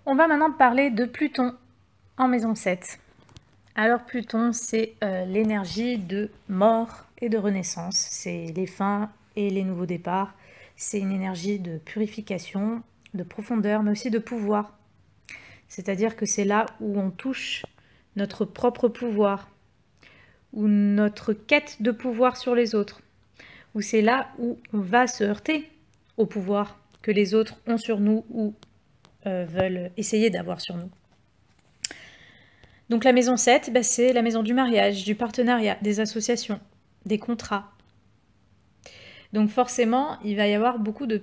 On va maintenant parler de Pluton en maison 7. Alors Pluton, c'est l'énergie de mort et de renaissance. C'est les fins et les nouveaux départs. C'est une énergie de purification, de profondeur, mais aussi de pouvoir. C'est-à-dire que c'est là où on touche notre propre pouvoir, ou notre quête de pouvoir sur les autres, ou c'est là où on va se heurter au pouvoir que les autres ont sur nous ou veulent essayer d'avoir sur nous. Donc la maison 7, c'est la maison du mariage, du partenariat, des associations, des contrats. Donc forcément, il va y avoir beaucoup de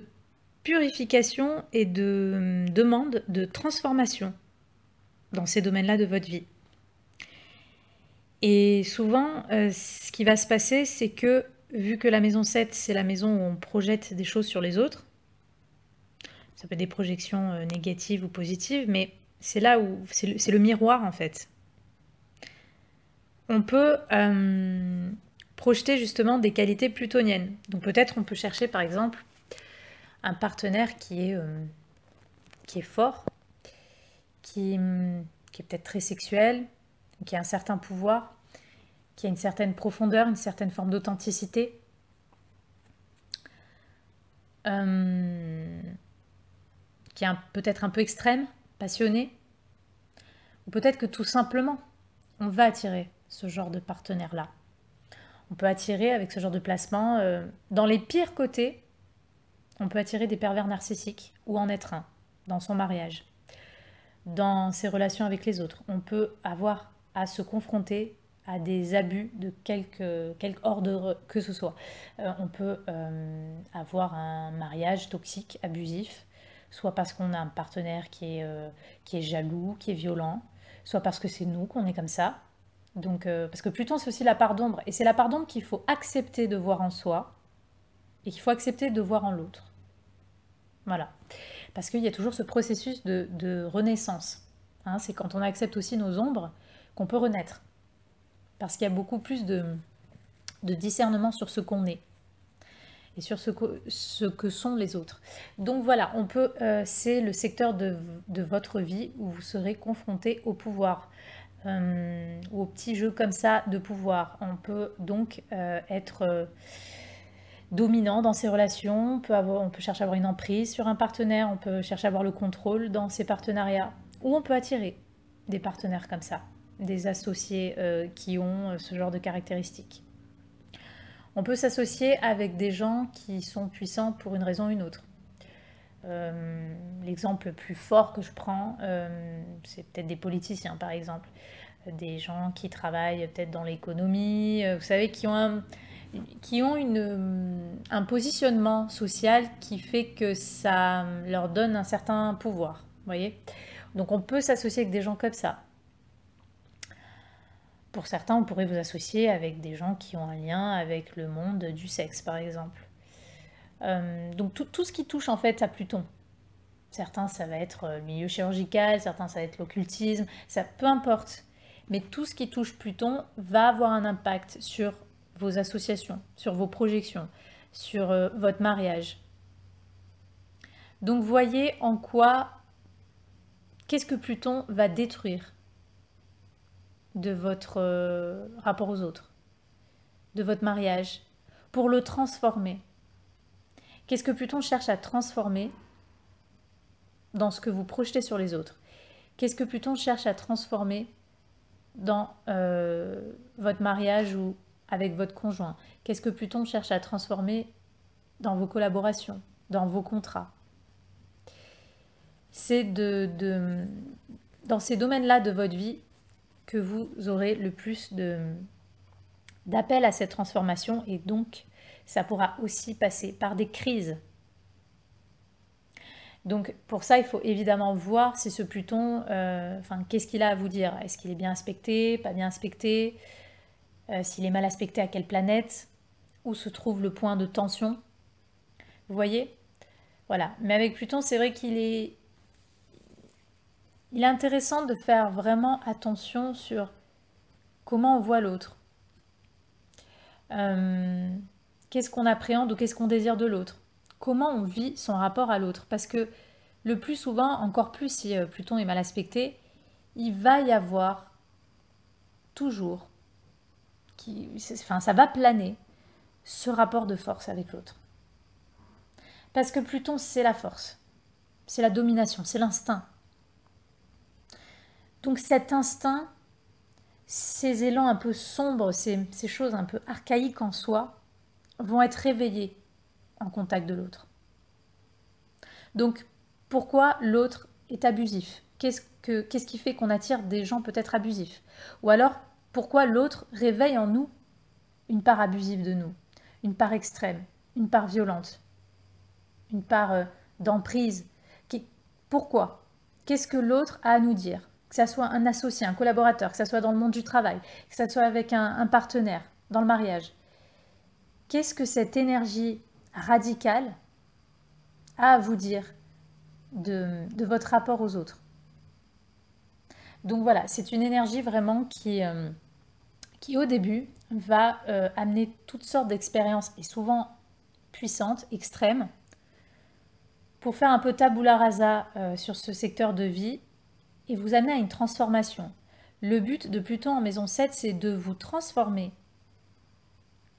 purification et de demande de transformation dans ces domaines-là de votre vie. Et souvent, ce qui va se passer, c'est que, vu que la maison 7, c'est la maison où on projette des choses sur les autres, ça peut être des projections négatives ou positives, mais c'est là où c'est le miroir en fait. On peut projeter justement des qualités plutoniennes. Donc peut-être on peut chercher par exemple un partenaire qui est fort, qui est peut-être très sexuel, qui a un certain pouvoir, qui a une certaine profondeur, une certaine forme d'authenticité. Qui est peut-être un peu extrême, passionné. Ou peut-être que tout simplement, on va attirer ce genre de partenaire-là. On peut attirer avec ce genre de placement, dans les pires côtés, on peut attirer des pervers narcissiques ou en être un dans son mariage, dans ses relations avec les autres. On peut avoir à se confronter à des abus de quelque ordre que ce soit. On peut avoir un mariage toxique, abusif, soit parce qu'on a un partenaire qui est jaloux, qui est violent, soit parce que c'est nous qu'on est comme ça. Donc, parce que Pluton, c'est aussi la part d'ombre. Et c'est la part d'ombre qu'il faut accepter de voir en soi et qu'il faut accepter de voir en l'autre. Voilà. Parce qu'il y a toujours ce processus de renaissance. Hein, c'est quand on accepte aussi nos ombres qu'on peut renaître. Parce qu'il y a beaucoup plus de discernement sur ce qu'on est et sur ce que sont les autres. Donc voilà, c'est le secteur de votre vie où vous serez confronté au pouvoir. Ou aux petits jeux comme ça de pouvoir. On peut donc être dominant dans ses relations, on peut chercher à avoir une emprise sur un partenaire, on peut chercher à avoir le contrôle dans ses partenariats, ou on peut attirer des partenaires comme ça, des associés qui ont ce genre de caractéristiques. On peut s'associer avec des gens qui sont puissants pour une raison ou une autre. L'exemple le plus fort que je prends, c'est peut-être des politiciens par exemple, des gens qui travaillent peut-être dans l'économie, vous savez, qui ont un positionnement social qui fait que ça leur donne un certain pouvoir, vous voyez. Donc on peut s'associer avec des gens comme ça. Pour certains, on pourrait vous associer avec des gens qui ont un lien avec le monde du sexe, par exemple. Donc tout ce qui touche en fait à Pluton. Certains, ça va être le milieu chirurgical, certains, ça va être l'occultisme, ça peu importe. Mais tout ce qui touche Pluton va avoir un impact sur vos associations, sur vos projections, sur votre mariage. Donc voyez en quoi, qu'est-ce que Pluton va détruire de votre rapport aux autres, de votre mariage, pour le transformer. Qu'est-ce que Pluton cherche à transformer dans ce que vous projetez sur les autres? Qu'est-ce que Pluton cherche à transformer dans votre mariage ou avec votre conjoint? Qu'est-ce que Pluton cherche à transformer dans vos collaborations, dans vos contrats? C'est dans ces domaines-là de votre vie que vous aurez le plus d'appel à cette transformation, et donc ça pourra aussi passer par des crises. Donc pour ça, il faut évidemment voir si ce Pluton, qu'est-ce qu'il a à vous dire? Est-ce qu'il est bien aspecté, pas bien aspecté? S'il est mal aspecté, à quelle planète? Où se trouve le point de tension? Vous voyez? Voilà. Mais avec Pluton, c'est vrai il est intéressant de faire vraiment attention sur comment on voit l'autre. Qu'est-ce qu'on appréhende ou qu'est-ce qu'on désire de l'autre? Comment on vit son rapport à l'autre? Parce que le plus souvent, encore plus si Pluton est mal aspecté, il va y avoir toujours, ça va planer, ce rapport de force avec l'autre. Parce que Pluton, c'est la force, c'est la domination, c'est l'instinct. Donc cet instinct, ces élans un peu sombres, ces choses un peu archaïques en soi, vont être réveillés en contact de l'autre. Donc pourquoi l'autre est abusif? Qu'est-ce qui fait qu'on attire des gens peut-être abusifs? Ou alors, pourquoi l'autre réveille en nous une part abusive de nous, une part extrême, une part violente, une part d'emprise? Pourquoi? Qu'est-ce que l'autre a à nous dire? Que ça soit un associé, un collaborateur, que ça soit dans le monde du travail, que ça soit avec un partenaire, dans le mariage. Qu'est-ce que cette énergie radicale a à vous dire de votre rapport aux autres? Donc voilà, c'est une énergie vraiment qui au début va amener toutes sortes d'expériences, et souvent puissantes, extrêmes, pour faire un peu tabula rasa sur ce secteur de vie et vous amener à une transformation. Le but de Pluton en maison 7, c'est de vous transformer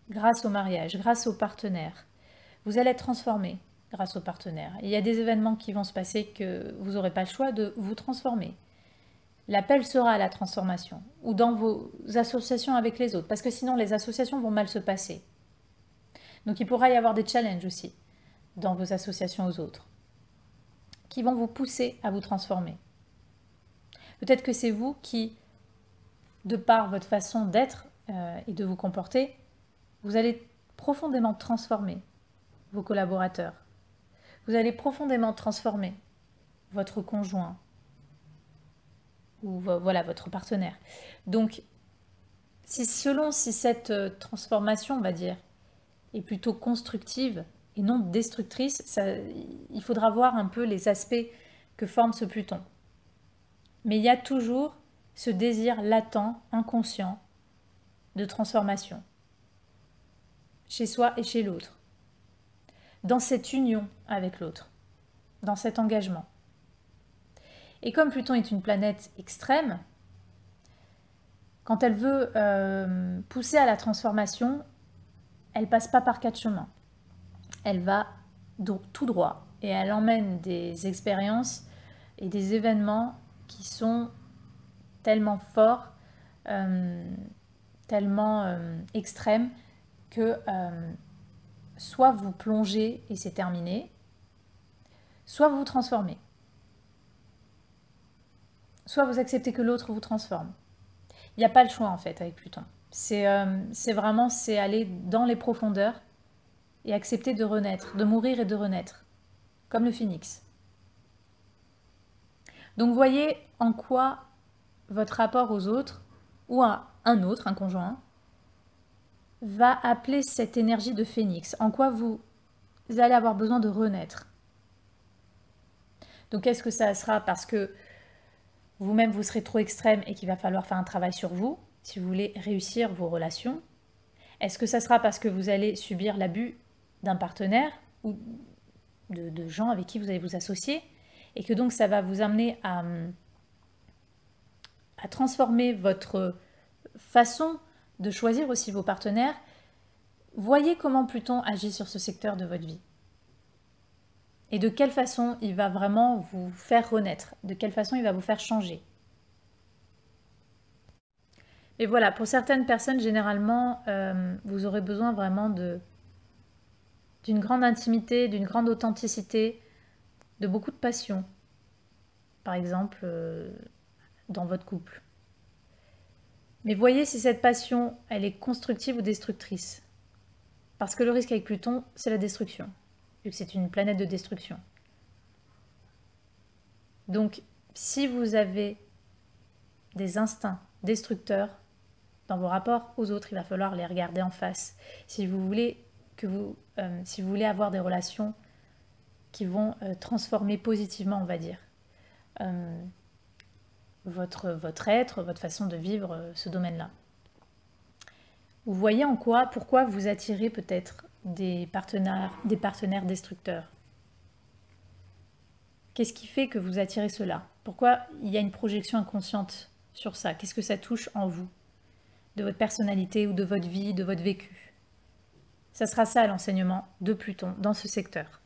grâce au mariage, grâce au partenaire. Vous allez être transformé grâce au partenaire. Il y a des événements qui vont se passer que vous n'aurez pas le choix de vous transformer. L'appel sera à la transformation, ou dans vos associations avec les autres, parce que sinon les associations vont mal se passer. Donc il pourra y avoir des challenges aussi dans vos associations aux autres, qui vont vous pousser à vous transformer. Peut-être que c'est vous qui, de par votre façon d'être et de vous comporter, vous allez profondément transformer vos collaborateurs. Vous allez profondément transformer votre conjoint ou voilà, votre partenaire. Donc, si cette transformation, on va dire, est plutôt constructive et non destructrice, il faudra voir un peu les aspects que forme ce Pluton. Mais il y a toujours ce désir latent, inconscient, de transformation, chez soi et chez l'autre, dans cette union avec l'autre, dans cet engagement. Et comme Pluton est une planète extrême, quand elle veut pousser à la transformation, elle passe pas par quatre chemins. Elle va tout droit et elle emmène des expériences et des événements qui sont tellement forts, tellement extrêmes que soit vous plongez et c'est terminé, soit vous vous transformez. Soit vous acceptez que l'autre vous transforme. Il n'y a pas le choix en fait avec Pluton. C'est vraiment aller dans les profondeurs et accepter de renaître, de mourir et de renaître, comme le phénix. Donc voyez en quoi votre rapport aux autres, ou à un autre, un conjoint, va appeler cette énergie de phénix, en quoi vous allez avoir besoin de renaître. Donc est-ce que ça sera parce que vous-même vous serez trop extrême et qu'il va falloir faire un travail sur vous, si vous voulez réussir vos relations? Est-ce que ça sera parce que vous allez subir l'abus d'un partenaire ou de gens avec qui vous allez vous associer et que donc ça va vous amener à transformer votre façon de choisir aussi vos partenaires? Voyez comment Pluton agit sur ce secteur de votre vie. Et de quelle façon il va vraiment vous faire renaître, de quelle façon il va vous faire changer. Et voilà, pour certaines personnes, généralement, vous aurez besoin vraiment d'une grande intimité, d'une grande authenticité, de beaucoup de passion, par exemple, dans votre couple. Mais voyez si cette passion, elle est constructive ou destructrice. Parce que le risque avec Pluton, c'est la destruction, vu que c'est une planète de destruction. Donc, si vous avez des instincts destructeurs dans vos rapports aux autres, il va falloir les regarder en face. Si vous voulez avoir des relations qui vont transformer positivement, on va dire, votre être, votre façon de vivre ce domaine-là. Vous voyez pourquoi vous attirez peut-être des partenaires destructeurs. Qu'est-ce qui fait que vous attirez cela? Pourquoi il y a une projection inconsciente sur ça? Qu'est-ce que ça touche en vous? De votre personnalité ou de votre vie, de votre vécu? Ça sera ça l'enseignement de Pluton dans ce secteur.